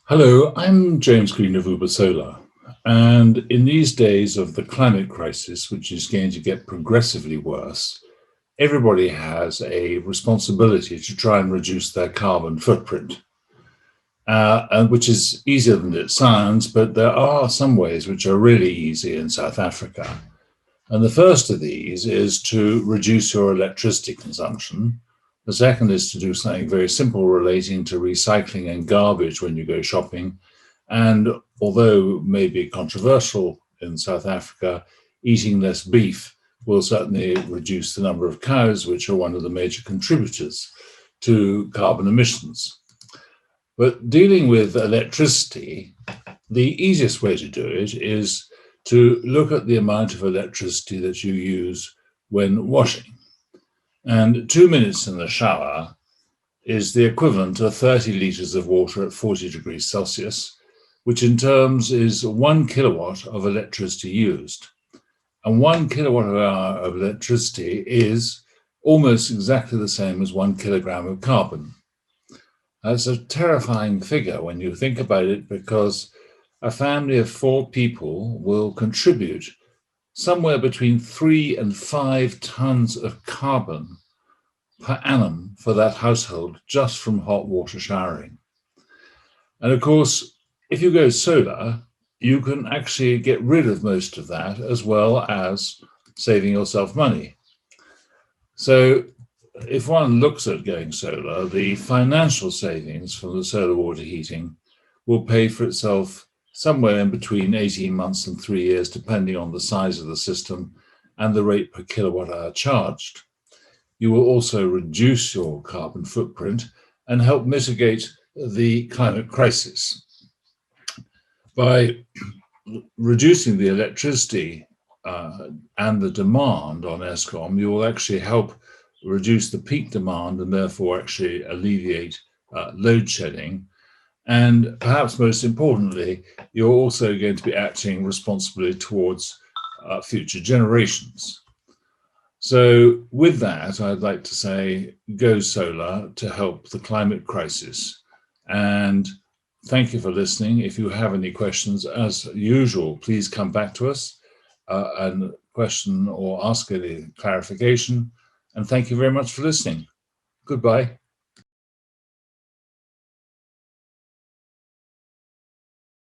Hello, I'm James Green of Uber Solar. And in these days of the climate crisis, which is going to get progressively worse, everybody has a responsibility to try and reduce their carbon footprint, and which is easier than it sounds, but there are some ways which are really easy in South Africa. And the first of these is to reduce your electricity consumption. The second is to do something very simple relating to recycling and garbage when you go shopping. And although maybe controversial in South Africa, eating less beef will certainly reduce the number of cows, which are one of the major contributors to carbon emissions. But dealing with electricity, the easiest way to do it is to look at the amount of electricity that you use when washing. And 2 minutes in the shower is the equivalent to 30 litres of water at 40 degrees Celsius, which in terms is 1 kilowatt of electricity used. And 1 kilowatt hour of electricity is almost exactly the same as 1 kilogram of carbon. That's a terrifying figure when you think about it, because a family of 4 people will contribute somewhere between 3 and 5 tons of carbon per annum for that household just from hot water showering. And of course, if you go solar, you can actually get rid of most of that as well as saving yourself money. So if one looks at going solar, the financial savings from the solar water heating will pay for itself somewhere in between 18 months and 3 years, depending on the size of the system and the rate per kilowatt hour charged. You will also reduce your carbon footprint and help mitigate the climate crisis. By reducing the electricity and the demand on Eskom, you will actually help reduce the peak demand and therefore actually alleviate load shedding. And perhaps most importantly, you're also going to be acting responsibly towards future generations. So with that, I'd like to say go solar to help the climate crisis. And thank you for listening. If you have any questions, as usual, please come back to us and question or ask any clarification. And thank you very much for listening. Goodbye.